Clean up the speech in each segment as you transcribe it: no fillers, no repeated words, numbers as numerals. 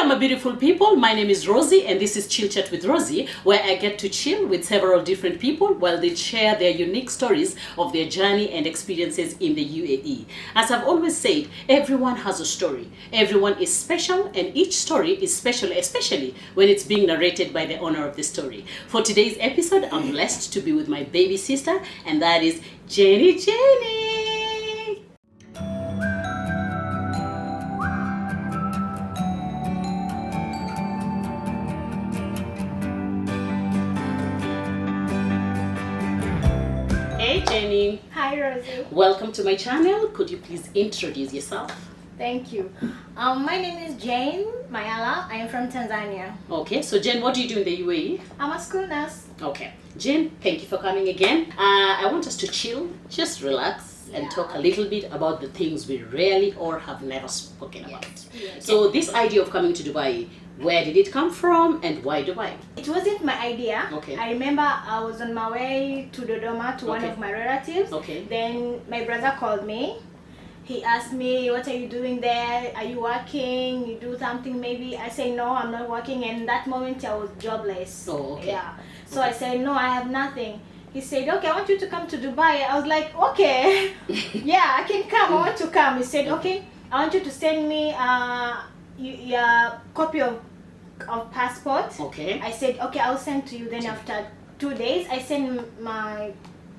Welcome, beautiful people. My name is Rosie, and this is Chill Chat with Rosie, where I get to chill with several different people while they share their unique stories of their journey and experiences in the UAE. As I've always said, everyone has a story. Everyone is special, and each story is special, especially when it's being narrated by the owner of the story. For today's episode, I'm blessed to be with my baby sister, and that is Jenny. Hey Jenny. Hi Rosie. Welcome to my channel. Could you please introduce yourself? Thank you. My name is Jane Mayala. I am from Tanzania. Okay, so Jen, what do you do in the UAE? I'm a school nurse. Okay, Jen, thank you for coming again. I want us to chill, just relax and talk a little bit about the things we rarely or have never spoken about. Yes. So this idea of coming to Dubai, where did it come from and why Dubai? It wasn't my idea. Okay. I remember I was on my way to Dodoma to one of my relatives. Okay. Then my brother called me. He asked me, what are you doing there? Are you working? You do something maybe? I say, no, I'm not working. And that moment I was jobless. Oh, okay. Yeah. So I said, no, I have nothing. He said, okay, I want you to come to Dubai. I was like, okay. Yeah, I can come. I want to come. He said, okay, I want you to send me your copy of passport. Okay. I said, okay, I'll send to you. Then after 2 days, I sent my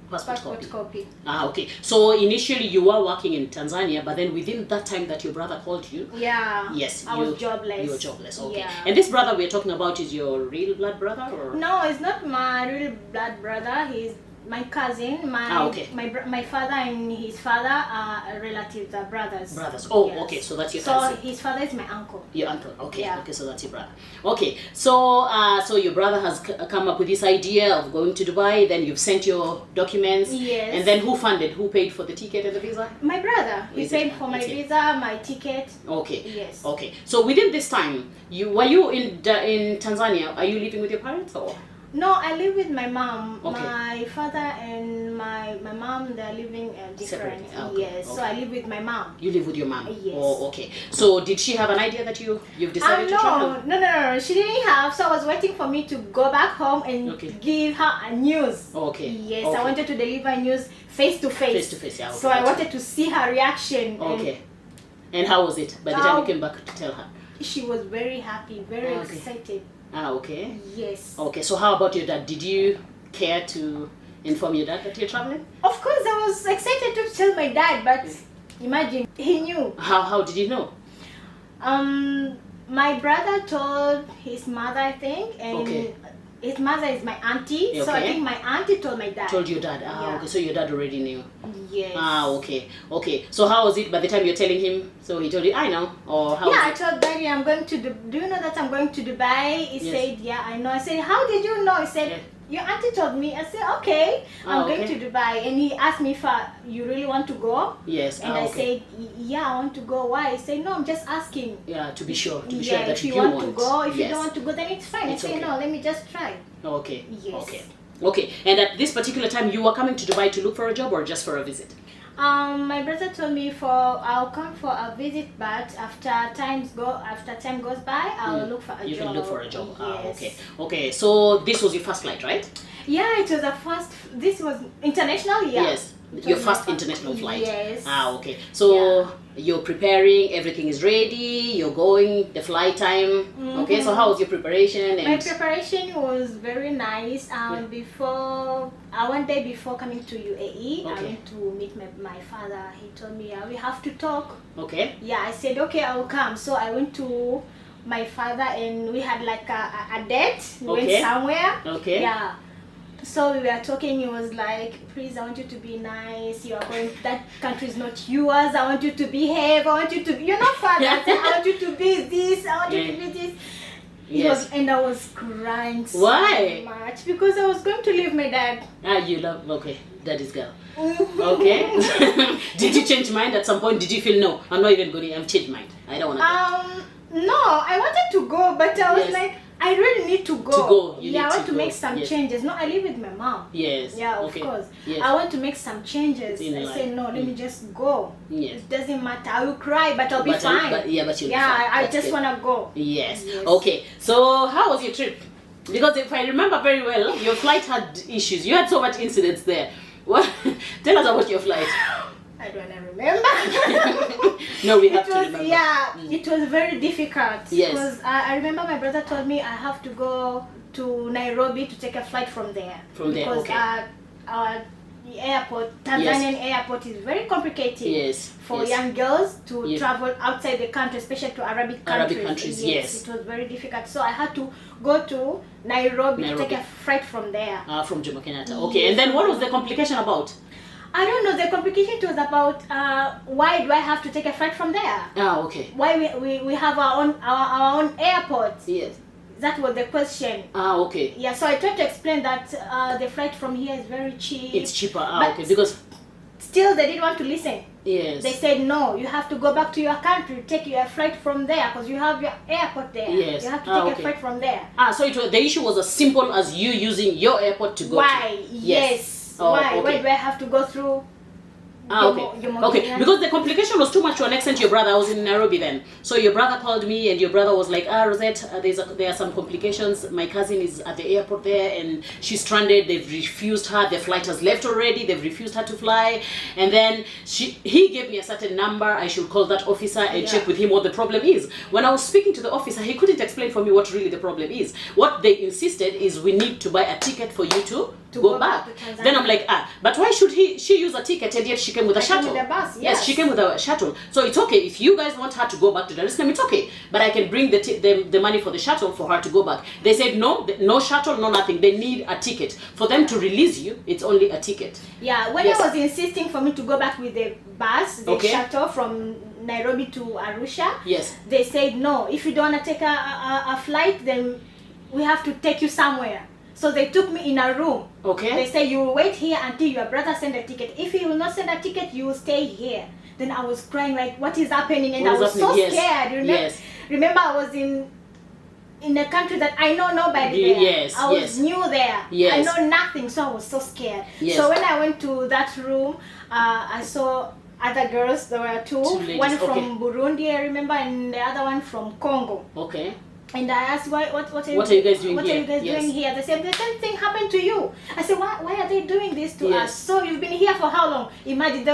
passport copy. Okay. So initially you were working in Tanzania, but then within that time that your brother called you, yeah, yes, I was jobless. You were jobless. Okay. Yeah. And this brother we're talking about is your real blood brother, or? No, it's not my real blood brother. He's my cousin. My father and his father are relatives, are brothers. Brothers. Oh, yes. Okay. So that's your cousin. So his father is my uncle. Your uncle. Okay. Yeah. Okay. So that's your brother. Okay. So so your brother has come up with this idea of going to Dubai. Then you've sent your documents. Yes. And then who funded? Who paid for the ticket and the visa? My brother. He Is paid it? for my That's it. visa, my ticket. Okay. Yes. Okay. So within this time, were you in Tanzania? Are you living with your parents or? No, I live with my mom. Okay. My father and my mom, they're living different. Separate. Okay. Yes, so I live with my mom. You live with your mom? Yes. Oh, okay. So did she have an idea that you've decided to travel? No. She didn't have. So I was waiting for me to go back home and give her a news. Okay. Yes, Okay. I wanted to deliver news face to face. Face to face, yeah. Okay. So I wanted to see her reaction. Okay. And how was it by the time you came back to tell her? She was very happy, very excited. Okay. Yes. Okay, so how about your dad? Did you care to inform your dad that you're traveling? Of course, I was excited to tell my dad, but imagine, he knew. How did you know? My brother told his mother, I think, and his mother is my auntie, so I think my auntie told my dad. Told your dad? Okay, so your dad already knew. Yes. Okay. So how was it by the time you're telling him? So he told you, I know, or how? Yeah, I told Daddy, I'm going to. Do you know that I'm going to Dubai? He said, yeah, I know. I said, how did you know? He said, your auntie told me. I said, okay, I'm going to Dubai. And he asked me if you really want to go. Yes. And I said, yeah, I want to go. Why? He said, no, I'm just asking. Yeah, to be sure. To be sure that if you want to go. If you don't want to go, then it's fine. It's I said, no, let me just try. Okay. Yes. Okay. And at this particular time, you were coming to Dubai to look for a job or just for a visit? My brother told me I'll come for a visit, but after time goes by, I'll look for a job. You can look for a job. Yes. Okay. So this was your first flight, right? Yeah, it was this was international, yeah. Yes. Your first international flight. Yes. Okay. So you're preparing, everything is ready, you're going, the flight time. Okay, so how was your preparation? My preparation was very nice. One day before coming to UAE, I went to meet my father. He told me, we have to talk. Okay. Yeah, I said, okay, I will come. So I went to my father and we had like a date. We went somewhere. Okay. Yeah. So we were talking, he was like, please, I want you to be nice, you are going, that country is not yours, I want you to behave, I want you to be, you're not father, I want you to be this, I want you to be this. Yes. And I was crying so Why? much because I was going to leave my dad. You love, daddy's girl. Okay. Did you change mind at some point? Did you feel, no, I'm not even going, I've changed mind, I don't want to go? No, I wanted to go, but I was like, I I really need to go. I want to make some changes. No, I live with my mom. Yes. Yeah, of course. Yes. I want to make some changes. I say, no, let me just go. Yes. It doesn't matter. I will cry, but I'll be fine. But you'll be fine. I just want to go. Yes. Okay. So how was your trip? Because if I remember very well, your flight had issues. You had so much incidents there. What? Tell us about your flight. I don't remember. No, we have to remember. Yeah, it was very difficult. Yes. Because I remember my brother told me I have to go to Nairobi to take a flight from there. Because our airport, Tanzanian airport, is very complicated for young girls to travel outside the country, especially to Arabic countries. Yes, it was very difficult. So I had to go to Nairobi to take a flight from there. From Jomo Kenyatta. Okay, and then what was the complication about? I don't know. The complication was about why do I have to take a flight from there? Okay. Why we have our own airport? Yes. That was the question. Okay. Yeah, so I tried to explain that the flight from here is very cheap. It's cheaper. Okay, because still they didn't want to listen. Yes. They said no, you have to go back to your country, take your flight from there because you have your airport there. Yes. You have to take a flight from there. So the issue was as simple as you using your airport to go to. Yes. Why? Okay. Why do I have to go through? Okay, because the complication was too much to an extent. Your brother, I was in Nairobi then, so your brother called me and your brother was like, Rosette, there are some complications. My cousin is at the airport there and she's stranded. They've refused her. The flight has left already. They've refused her to fly. And then he gave me a certain number. I should call that officer and check with him what the problem is. When I was speaking to the officer, he couldn't explain for me what really the problem is. What they insisted is we need to buy a ticket for you to go back. Then I'm like, but why should she use a ticket and yet she came with a shuttle? With a bus, yes, she came with a shuttle. So it's okay if you guys want her to go back to Dar es Salaam. It's okay, but I can bring the money for the shuttle for her to go back. They said no shuttle, no nothing. They need a ticket for them to release you. It's only a ticket. Yeah, when I was insisting for me to go back with the bus, the shuttle from Nairobi to Arusha. Yes. They said no. If you don't want to take a flight, then we have to take you somewhere. So they took me in a room. Okay. They say you will wait here until your brother send a ticket. If he will not send a ticket, you will stay here. Then I was crying like, what is happening? And I was so scared. Remember, I was in a country that I know nobody there. Yes. I was new there. Yes. I know nothing, so I was so scared. Yes. So when I went to that room, I saw other girls. There were two ladies. One from Burundi, I remember, and the other one from Congo. Okay. And I asked, what are you guys doing here? They said, the same thing happened to you. I said, why are they doing this to us? So you've been here for how long? Imagine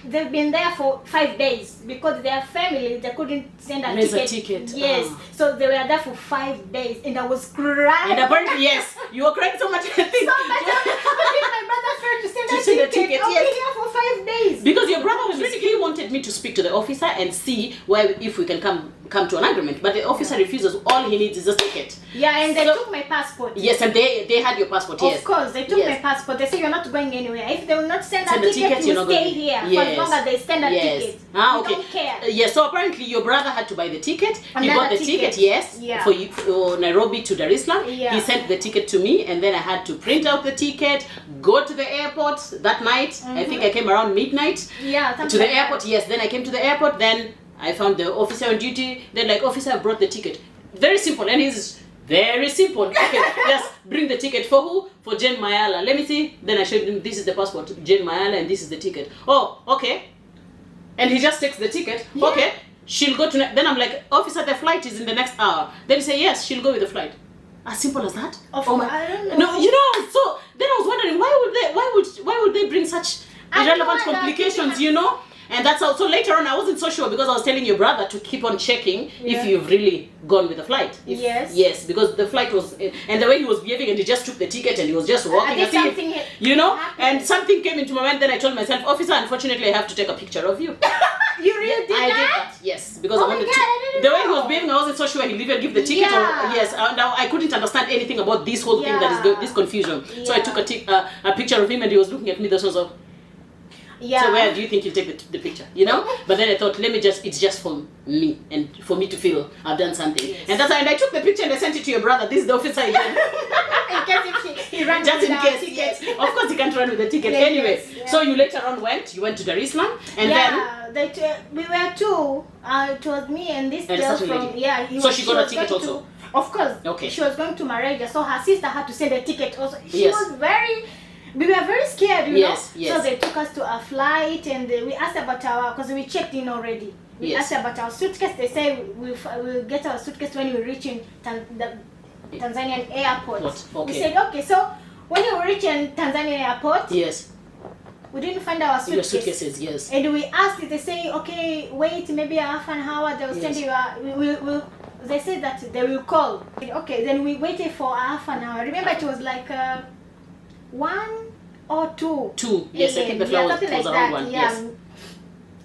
they've been there for 5 days because their family, they couldn't send a ticket. Yes. So they were there for 5 days and I was crying. And apparently, yes, you were crying so much. So much. My brother tried to send a ticket. I'll be here for 5 days. Because your brother was really, he wanted me to speak to the officer and see if we can come to an agreement. But the officer refuses. All he needs is a ticket. Yeah, and they took my passport. Yes, and they had your passport, yes. Of course, they took my passport. They say you're not going anywhere. If they will not send a ticket, you will stay here. For as long as they send a ticket. Okay. Don't care. Yes, so apparently your brother had to buy the ticket. He bought the ticket, yes, for Nairobi to Dar es Salaam. Yeah. He sent the ticket to me and then I had to print out the ticket, go to the airport that night. I think I came around midnight. Yeah, to the airport, yes. Then I came to the airport, then I found the officer on duty. Then like, officer, I brought the ticket. Very simple, and he's very simple. Okay, yes, bring the ticket for who? For Jane Mayala. Let me see. Then I showed him, this is the passport, Jane Mayala, and this is the ticket. Oh, okay. And he just takes the ticket. Yeah. Okay, she'll go to. Then I'm like, officer, the flight is in the next hour. Then he say, yes, she'll go with the flight. As simple as that. I don't know. No, you know. So then I was wondering, why would they bring such irrelevant complications? You know. And that's how, so later on I wasn't so sure because I was telling your brother to keep on checking if you've really gone with the flight. Yes, because the flight was, and the way he was behaving, and he just took the ticket and he was just walking. And something came into my mind. Then I told myself, officer, unfortunately I have to take a picture of you. You really did that? I did that, yes. Because I wanted to. The way he was behaving, I wasn't so sure he'll even give the ticket. Now I couldn't understand anything about this whole thing that is this confusion. So I took a picture of him and he was looking at me. This was of. Yeah. So where do you think you take the picture? You know? But then I thought, it's just for me and for me to feel I've done something. Yes. And I took the picture and I sent it to your brother. This is the officer again. In case he ran just in case. Yes. Of course he can't run with the ticket anyway. Yes. So you later on went to Dar es Salaam and then we were two. It was me and this girl from so she got a ticket also. Of course. Okay. She was going to Malaysia, so her sister had to send a ticket also. She Yes. was we were very scared, you Yes, know. yes. So they took us to a flight, and we asked about because we checked in already. We Yes. asked about our suitcase. They say we'll get our suitcase when we reach in the Tanzanian airport. Okay. We said, okay, so when we reach in Tanzanian airport, yes, we didn't find our suitcase. Your suitcases, yes. And we asked it, they say, okay, wait maybe half an hour, they'll send you they said that they will call. Okay, then we waited for half an hour. Remember, it was like 1 or 2. 2, yes, I think the flight was like around that. 1, Yeah. yes.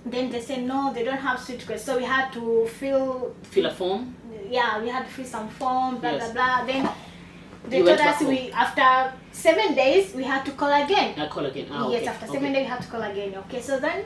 Then they said, no, they don't have suitcase. So we had to fill a form? Yeah, we had to fill some form, blah, Yes. blah, blah. Then they You told went us back after 7 days, we had to call again. Call again. Yes, okay. after 7 days, we had to call again. Okay, so then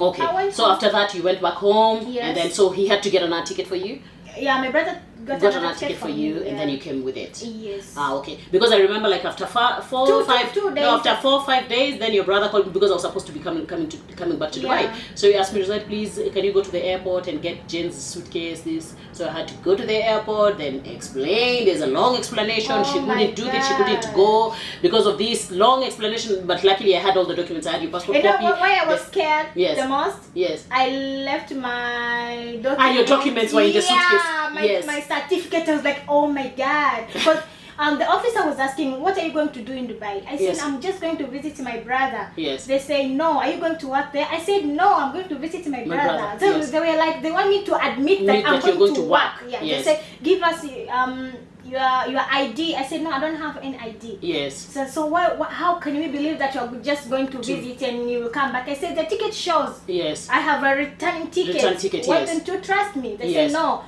Okay, so after that you went back home, Yes. and then so he had to get another ticket for you? yeah, my brother got another ticket for you, me, and then you came with it? Yes. Okay. Because I remember, like, after 4 or 5 2 days. No, after 4 or 5 days, then your brother called me because I was supposed to be coming back to Dubai. Yeah. So he asked me, Rosette, please, can you go to the airport and get Jen's suitcase, this? So I had to go to the airport, then explain. There's a long explanation. She couldn't do this, she couldn't go because of this long explanation. But luckily I had all the documents. I had your passport copy. You know why I was scared the most? Yes. I left my documents. Your documents were in the suitcase. Yeah, my certificate. I was like, oh my God. Because the officer was asking, what are you going to do in Dubai? I said, I'm just going to visit my brother. Yes. They say, no, are you going to work there? I said, no, I'm going to visit my brother. So yes. They were like, they want me to admit that I'm going to work. Yeah. Yes. They said, give us your ID. I said, no, I don't have any ID. Yes. So how can we believe that you're just going to visit and you will come back? I said, the ticket shows. Yes. I have a returning ticket. Why don't you trust me? They say, no.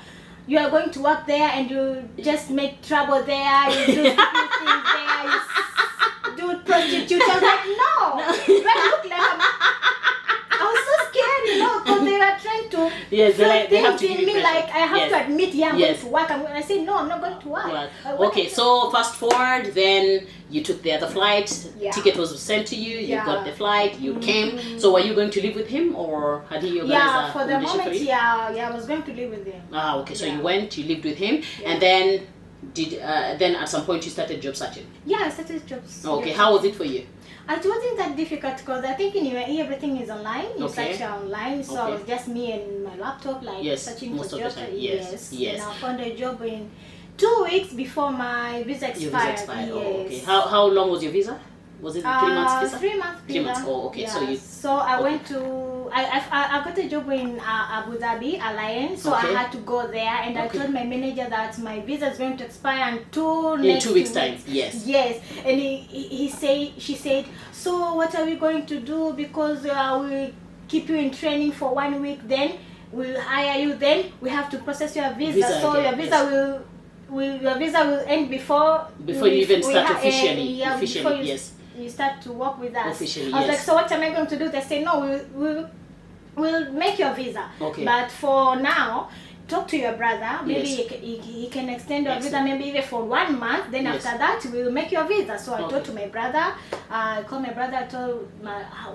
You are going to work there and you just make trouble there, you do things there, you do prostitute. I was like, no. Do I look like I was so scared, you know, because they were trying to they have to give you me pressure. like I have to admit, I'm going to work. I said, no, I'm not going to work. Okay, so fast forward, then you took the other flight, ticket was sent to you, you got the flight, you came. So were you going to live with him, or had he organized for the moment, I was going to live with him. Okay, so you went, you lived with him, and then then at some point you started job searching? Yeah, I started job searching. Okay, how was it for you? It wasn't that difficult because I think in UAE everything is online. You search online, so it was just me and my laptop, like searching for jobs. Yes. And I found a job in 2 weeks before my visa expired. Your visa expired. Okay. How long was your visa? Was it 3 months visa? 3 months. 3 months. Oh, okay. Yeah. So I went to I got a job in Abu Dhabi Alliance, so I had to go there, and I told my manager that my visa is going to expire in 2 weeks time. Yes. Yes, and she said, so what are we going to do? Because we'll keep you in training for 1 week, then we'll hire you. Then we have to process your visa. So your visa your visa will end before you even start officially. Yes. You start to work with us. Officially, I was like, so what am I going to do? They say, no, we'll make your visa. Okay. But for now, talk to your brother. Maybe he can extend your visa, maybe even for 1 month. Then after that, we'll make your visa. So I talked to my brother. I called my brother. I told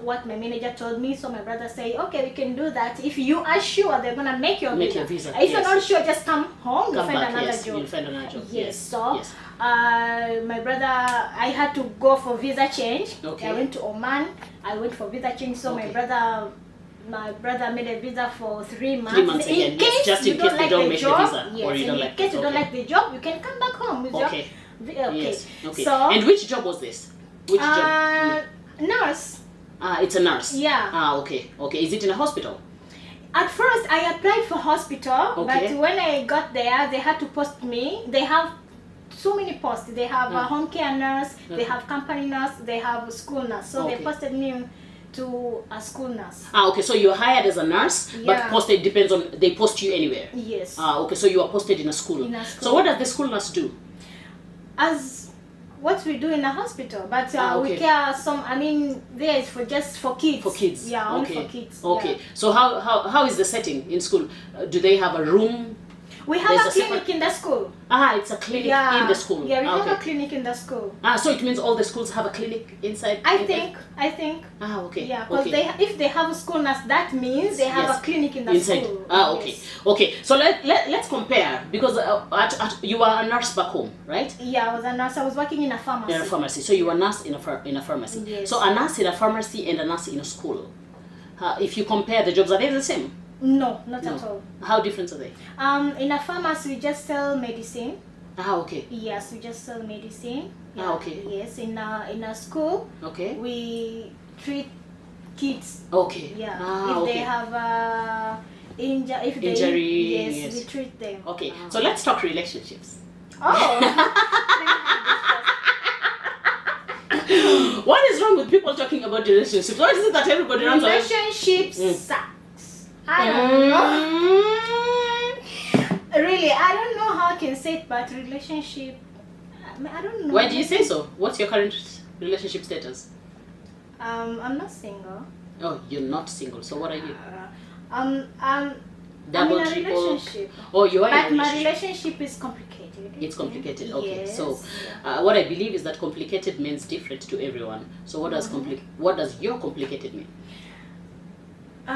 what my manager told me. So my brother said, okay, we can do that. If you are sure they're gonna make your visa. If you're not sure, just come home. You'll find another job. You'll find another job. Yes. So. My brother, I had to go for visa change. Okay. I went to Oman. I went for visa change. So my brother made a visa for 3 months. 3 months again. Just in case they don't make the visa, yes, or you don't like. In case you don't like the job, you can come back home with okay. Yes. Okay. So, and which job was this? Which job? Nurse. It's a nurse. Yeah. Okay. Is it in a hospital? At first, I applied for hospital, but when I got there, they had to post me. They have so many posts. They have a home care nurse, they have company nurse, they have a school nurse. So they posted me to a school nurse. Okay, so you're hired as a nurse, but posted depends on, they post you anywhere. Yes. Okay, so you are posted in a school. So what does the school nurse do? As what we do in a hospital, but we care there is for kids. For kids. Yeah, only for kids. Okay. So how is the setting in school? Do they have a room? We have a clinic in the school. Ah, it's a clinic in the school. Yeah, we have a clinic in the school. Ah, so it means all the schools have a clinic inside? I think. Ah, okay. Yeah, because if they have a school nurse, that means they have a clinic in the school. Ah, okay. Yes. Okay, so let's compare, because you were a nurse back home, right? Yeah, I was a nurse. I was working in a pharmacy. In a pharmacy. So you were a nurse in a pharmacy. Yes. So a nurse in a pharmacy and a nurse in a school. If you compare the jobs, are they the same? No, not at all. How different are they? In a pharmacy, we just sell medicine. Ah, okay. Yes, we just sell medicine. Yeah. Ah, okay. Yes, in a school. Okay. We treat kids. Okay. Yeah. Ah, if they have injury. Yes, we treat them. Okay. So let's talk relationships. Oh. What is wrong with people talking about relationships? Why is it that everybody runs away? Relationships sucks. I don't know. Really, I don't know how I can say it, but relationship, I don't know. Why do you say so? What's your current relationship status? I'm not single. Oh, you're not single. So what are you? Double, I'm in a relationship. Oh, you are in a relationship. But my relationship is complicated. It's complicated. Okay. Yes. So, what I believe is that complicated means different to everyone. So, what does your complicated mean?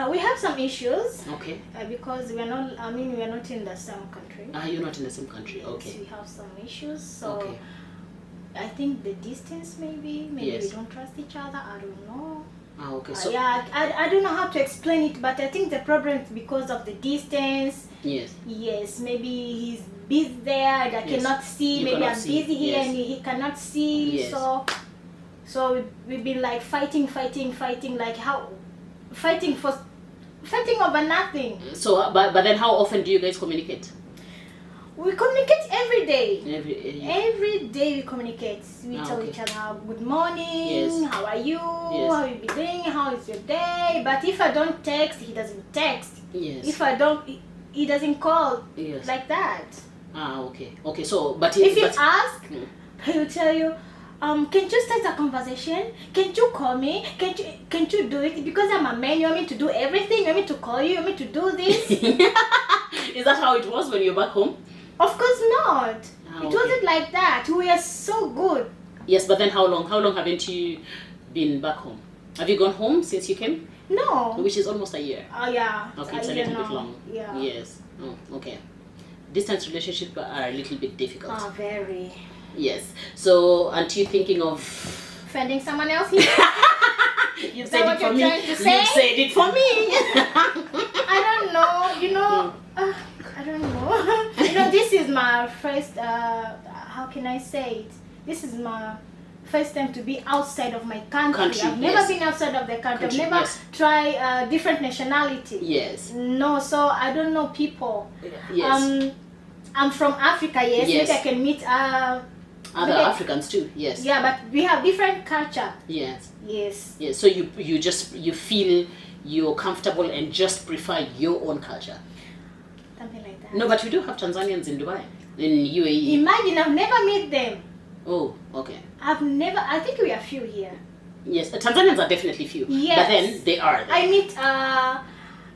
We have some issues. Okay. Because we are not. I mean, we are not in the same country. You're not in the same country. Yes, Okay. we have some issues. So, okay. I think the distance maybe we don't trust each other. I don't know. Okay. So I don't know how to explain it, but I think the problem is because of the distance. Yes. Yes, maybe he's busy there and I cannot see. Maybe I'm busy here and he cannot see. Yes. So we've been like fighting, like fighting over nothing. So, but then how often do you guys communicate? We communicate every day. Every day we communicate. We tell each other good morning, how are you, how you be doing, how is your day. But if I don't text, he doesn't text. Yes. If I don't, he doesn't call. Yes. Like that. Ah, okay. Okay, so if you ask, he will tell you, can you start a conversation? Can you call me? Can you do it? Because I'm a man, you want me to do everything? You want me to call you? You want me to do this? Is that how it was when you were back home? Of course not. It wasn't like that. We are so good. Yes, but then how long? How long haven't you been back home? Have you gone home since you came? No. Which is almost a year. Oh yeah. Okay, it's a little bit long. Yeah. Yes. Oh, okay. Distance relationships are a little bit difficult. Oh, very. Yes. So, aren't you thinking of finding someone else here? You said it for me. You said it for me. I don't know. You know. I don't know. You know, this is my first. How can I say it? This is my first time to be outside of my country. I've never been outside of the country. I've never tried different nationality. Yes. No, so I don't know people. Yes. I'm from Africa. Yes. Maybe I can meet other Africans too. Yes. Yeah, but we have different culture. Yes. Yes. Yes. So you feel you're comfortable and just prefer your own culture. Something like that. No, but we do have Tanzanians in Dubai, in UAE. Imagine, I've never met them. Oh, okay. I think we are few here. Yes, Tanzanians are definitely few. Yes. But then they are there. I meet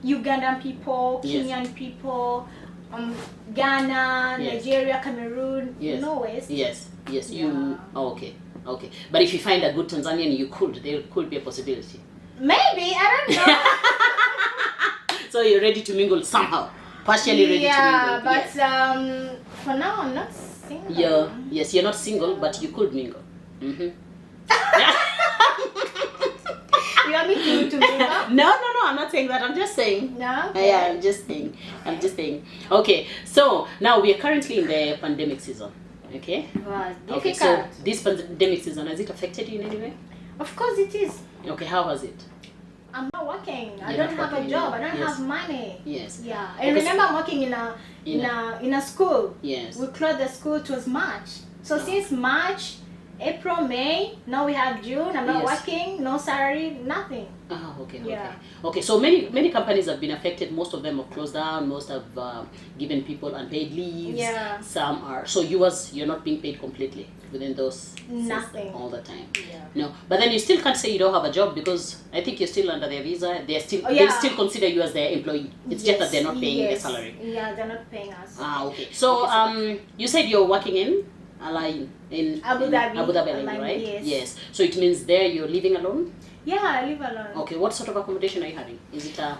Ugandan people, Kenyan people, Ghana, Nigeria, Cameroon, West. Yes. Okay. But if you find a good Tanzanian, there could be a possibility. Maybe, I don't know. So you're ready to mingle somehow. Partially ready to mingle. Yeah, but for now I'm not single. Yes, you're not single, but you could mingle. Mm-hmm. You want me to mingle? No, I'm not saying that. I'm just saying. No? Okay. Yeah, I'm just saying. Okay, so now we are currently in the pandemic season. Okay? Wow, difficult. Okay, so this pandemic season, has it affected you in any way? Of course it is. Okay, how has it? I'm not working. I don't have a job. I don't have money. Yes. Yeah. And remember, I'm working in a school. Yes. We closed the school. It was March. So since March, April, May. Now we have June. I'm not working. No salary. Nothing. Oh, okay. Yeah. Okay. So many companies have been affected. Most of them have closed down. Most have given people unpaid leaves. Yeah. Some are. So you're not being paid completely within those. Nothing. All the time. Yeah. No. But then you still can't say you don't have a job, because I think you're still under their visa. They still consider you as their employee. It's just that they're not paying the salary. Yeah, they're not paying us. Ah, okay. So you said you're working in Abu Dhabi, right? Yes. So it means there you're living alone? Yeah, I live alone. Okay, what sort of accommodation are you having? Is it a...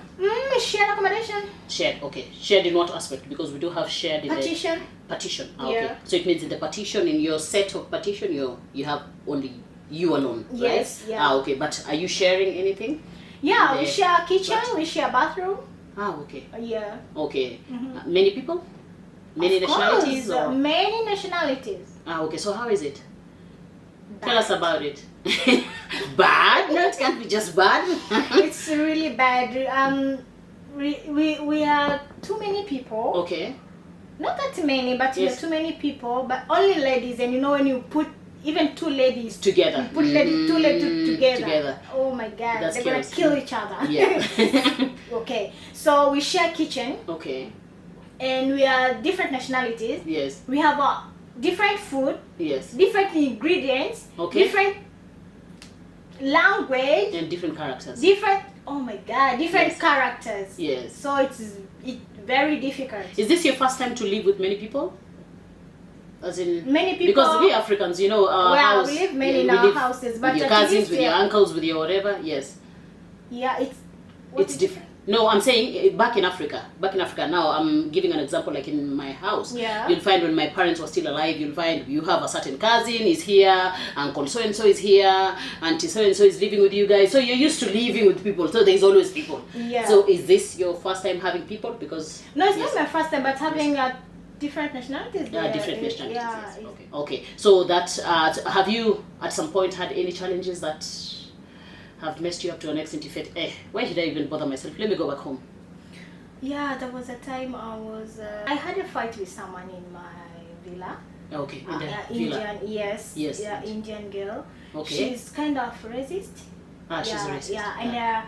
shared accommodation. Shared, okay. Shared in what aspect? Because we do have shared in partition. Partition, okay. So it means in the partition, in your set of partition, you have only you alone, right? Yes, yeah. Okay, but are you sharing anything? Yeah, we share a kitchen, we share a bathroom. Okay. Yeah. Okay. Many people? Many nationalities? Or? Many nationalities. Okay, so how is it? Bad. Tell us about it. Bad? No, it can't be just bad. It's really bad. We are too many people. Okay. Not that many, but we are too many people, but only ladies. And when you put even two ladies together, you put two ladies together. Oh my God, they're gonna kill each other. Yeah. Okay, so we share kitchen. Okay. And we are different nationalities. Yes. We have different food. Yes. Different ingredients. Okay. Different language. And different characters. Oh my God, different characters. Yes. So it's very difficult. Is this your first time to live with many people? As in many people? Because we Africans, we live many in our houses, but with your cousins, with your uncles, with your whatever. Yes. Yeah, it's different. No, I'm saying back in Africa. Now, I'm giving an example like in my house. Yeah. You'll find when my parents were still alive, you'll find you have a certain cousin is here, uncle so-and-so is here, auntie so-and-so is living with you guys. So you're used to living with people, so there's always people. Yeah. So is this your first time having people? Because... No, it's not my first time, but having different nationalities. Different nationalities, yes. Okay. So that, have you at some point had any challenges that have messed you up to an extent? You felt, why should I even bother myself? Let me go back home. Yeah, there was a time I had a fight with someone in my villa. Okay, in the villa. Indian, yes. Yeah, Indian girl. Okay. She's kind of racist. She's racist. Yeah, and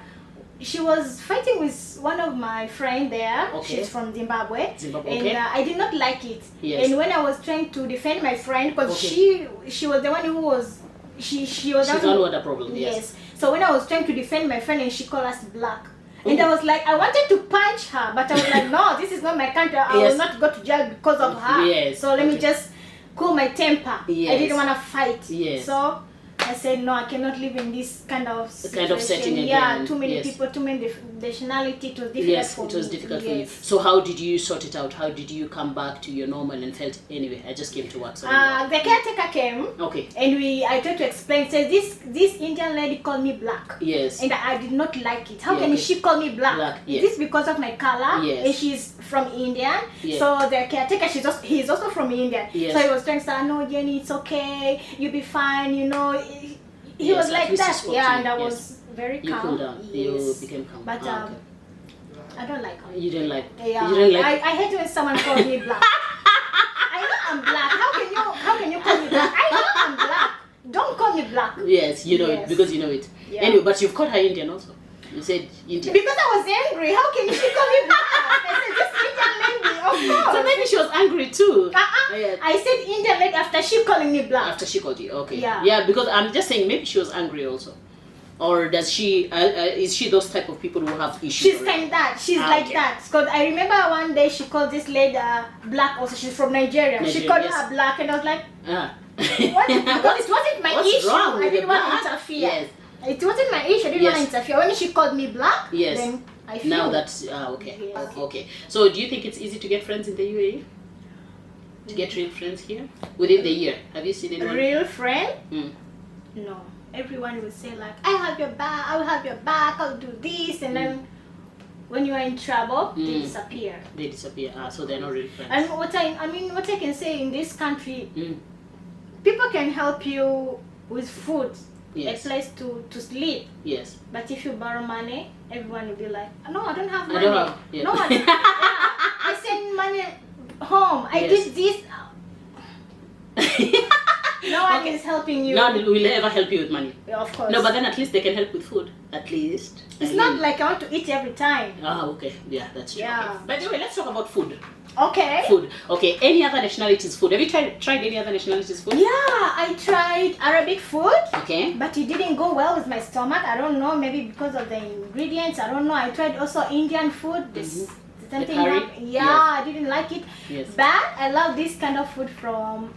she was fighting with one of my friends there. Okay. She's from Zimbabwe. Okay. And I did not like it. Yes. And when I was trying to defend my friend, because she was the one who was... She was the one who had a problem. Yes. So when I was trying to defend my friend, and she called us black. And I was like, I wanted to punch her, but I was like, no, this is not my country. I will not go to jail because of her. Yes. So let me just cool my temper. Yes. I didn't want to fight. Yes. So I said, no, I cannot live in this kind of situation. Kind of setting again. Yeah, too many people, too many nationality. It was difficult for me. It was difficult for you. So how did you sort it out? How did you come back to your normal and felt, anyway, I just came to work? So the caretaker came. Okay. And I tried to explain. Said this Indian lady called me black. Yes. And I did not like it. How can she call me black? Yes. Is this because of my color? Yes. And she's from India. Yes. So the caretaker, he's also from India. Yes. So he was trying to say, no, Jenny, it's okay. You'll be fine. He was like that. Yeah, and I was very calm. You cooled down. Yes. You became calm. But I don't like her. You didn't like? Yeah. You didn't like? I hate when someone calls me black. I know I'm black. How can you call me black? I know I'm black. Don't call me black. Yes, you know it because you know it. Yeah. Anyway, but you've called her Indian also. You said Indian. Because I was angry. How can she call me black? I said this Indian lady, of course. So maybe she was angry too. Yeah. I said Indian lady after she calling me black. After she called you, okay. Yeah. Yeah, because I'm just saying maybe she was angry also. Or does she, is she those type of people who have issues? She's kind of that. She's like that. Because I remember one day she called this lady black also. She's from Nigeria. She called her black and I was like, what? Because it wasn't my issue. I didn't want to interfere. Yes. It wasn't my issue. I didn't want to interfere. When she called me black, then I feel. Now that's, okay. Yes. Okay. So do you think it's easy to get friends in the UAE? To get real friends here? Within the year? Have you seen anyone? Real friend? No. Everyone will say like, I have your back, I will have your back, I'll do this, and then when you are in trouble, they disappear. They disappear. So they're not real friends. And what I can say in this country, people can help you with food, a place to sleep. Yes. But if you borrow money, everyone will be like, no, I don't have money. I don't have. Yeah. No, I send money home. I did this. No, I money is helping you. No one will ever help you with money. Yeah, of course. No, but then at least they can help with food. At least. It's not like I want to eat every time. Ah, okay. Yeah, that's true. Yeah. Okay. By the way, let's talk about food. Okay. Food. Okay. Any other nationalities food? Have you tried any other nationalities food? Yeah, I tried Arabic food. Okay. But it didn't go well with my stomach. I don't know. Maybe because of the ingredients. I don't know. I tried also Indian food. Something like, I didn't like it. Yes. But I love this kind of food from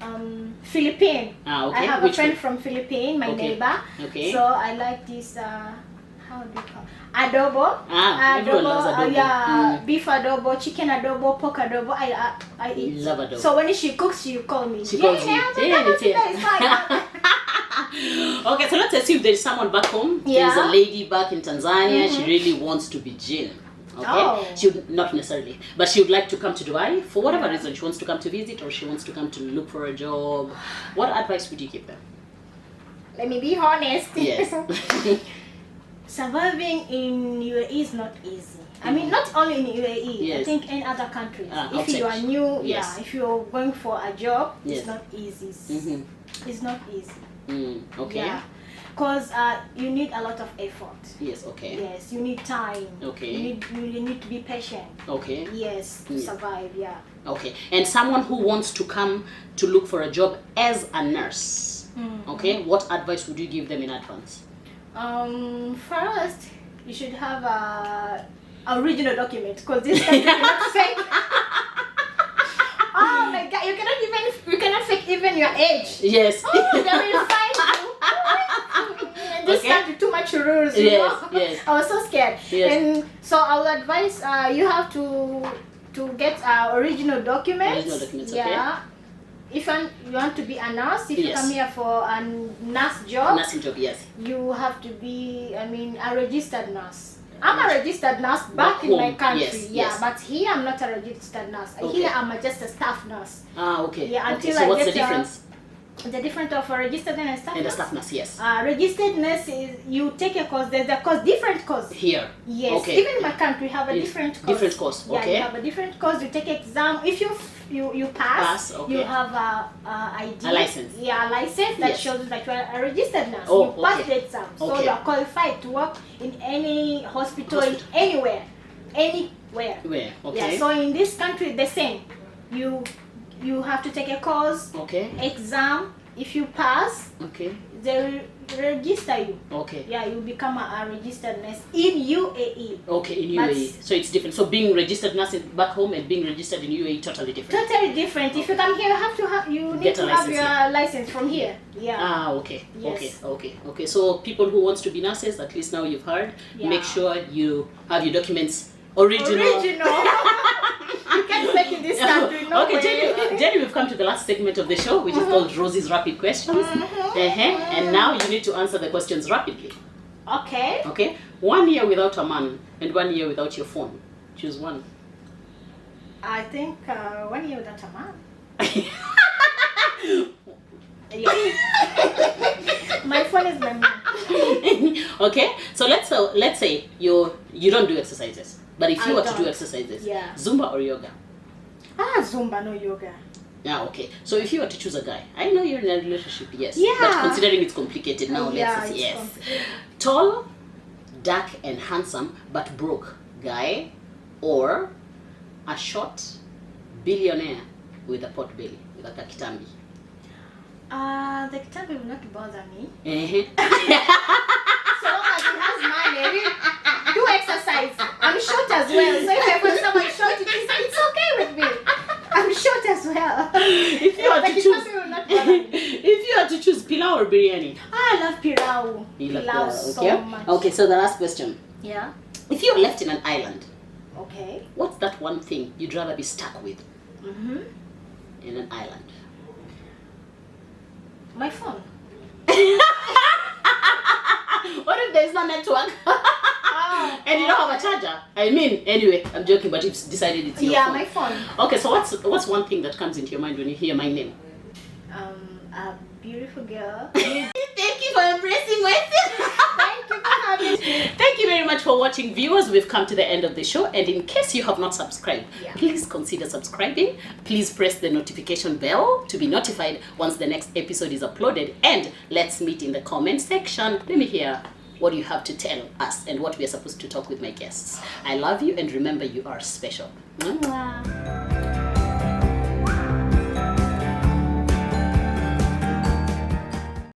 Philippines. Ah, okay. I have a friend from Philippines, my neighbor. Okay. So I like this. How do you call it? Adobo. Everyone loves adobo. Beef adobo, chicken adobo, pork adobo. I eat. Love adobo. So when she cooks, she call me. She calls you. Okay, so let's assume there's someone back home. There's a lady back in Tanzania. She really wants to be Jill. Okay, she would not necessarily, but she would like to come to Dubai for whatever reason. She wants to come to visit, or she wants to come to look for a job. What advice would you give them? Let me be honest. Yes. Surviving in UAE is not easy. I mean, not only in UAE. Yes. I think in other countries. If outside. you are new, Yes. if you're going for a job, Yes. it's not easy. It's not easy. Okay. Yeah. Because you need a lot of effort. Yes. Okay. Yes, you need time. Okay. You need to be patient. Okay. Yes, to survive. Yeah. Okay. And someone who wants to come to look for a job as a nurse. Okay. What advice would you give them in advance? First, you should have a original document, because this country cannot fake. Oh my God! You cannot fake even your age. Yes. Oh, they will find you. This country too much rules. You know? Yes. I was so scared. Yes. And so I would advise you have to get original documents. Original documents. Yeah. If you want to be a nurse, if you come here for a nursing job, yes. You have to be, a registered nurse. I'm a registered nurse back in my country, but here I'm not a registered nurse. Here I'm just a staff nurse. Ah, okay. Yeah, until so I what's get the difference? The difference of a registered and a staff And nurse? a staff nurse, yes. Registered nurse is you take a course. There's a course, different course. Here. Yes. Okay. Even in my country, we have a different course. Different course. Okay. Yeah, you have a different course. You take exam. If you pass, okay. you have a ID. A license. Yeah, a license that shows that you are a registered nurse. Oh, you pass the exam, so you are qualified to work in any hospital. Anywhere. Where? Okay. Yeah. So in this country, the same. You have to take a course. Okay. Exam. If you pass, they will register you. Okay. Yeah, you become a registered nurse in UAE. Okay, in UAE. So it's different. So being registered nurse back home and being registered in UAE totally different. Totally different. If you come here, you need to have your license from here. Yeah. Ah, okay. Yes. Okay. So people who wants to be nurses, at least now you've heard, make sure you have your documents original. You can't make it this country. No way. Jenny, we've come to the last segment of the show, which is called Rosie's Rapid Questions. And now you need to answer the questions rapidly. Okay. Okay. 1 year without a man and 1 year without your phone. Choose one. I think 1 year without a man. My phone is my man. Okay. So let's say you don't do exercises. But if you were to do exercises, Zumba or yoga? Zumba, no yoga. Yeah, okay. So if you were to choose a guy, I know you're in a relationship, yes. Yeah. But considering it's complicated now, let's say yes. Tall, dark and handsome, but broke guy, or a short billionaire with a pot belly, with a kitambi? The kitambi will not bother me. So long as he has money, do exercise. I'm short as well, so if I find someone short, it's okay with me. I'm short as well. If you had to choose pilau or biryani? I love pilau. Pilau so much. Okay, so the last question. Yeah. If you're left in an island, what's that one thing you'd rather be stuck with in an island? My phone. What if there's no network? And you don't have a charger? Anyway, I'm joking, but you've decided it's your phone. My phone. Okay, so what's one thing that comes into your mind when you hear my name? A beautiful girl. Thank you for embracing myself. Thank you for having me. Thank you very much for watching, viewers. We've come to the end of the show, and in case you have not subscribed, please consider subscribing. Please press the notification bell to be notified once the next episode is uploaded, and let's meet in the comment section. Let me hear what you have to tell us and what we are supposed to talk with my guests. I love you, and remember, you are special. Mwah.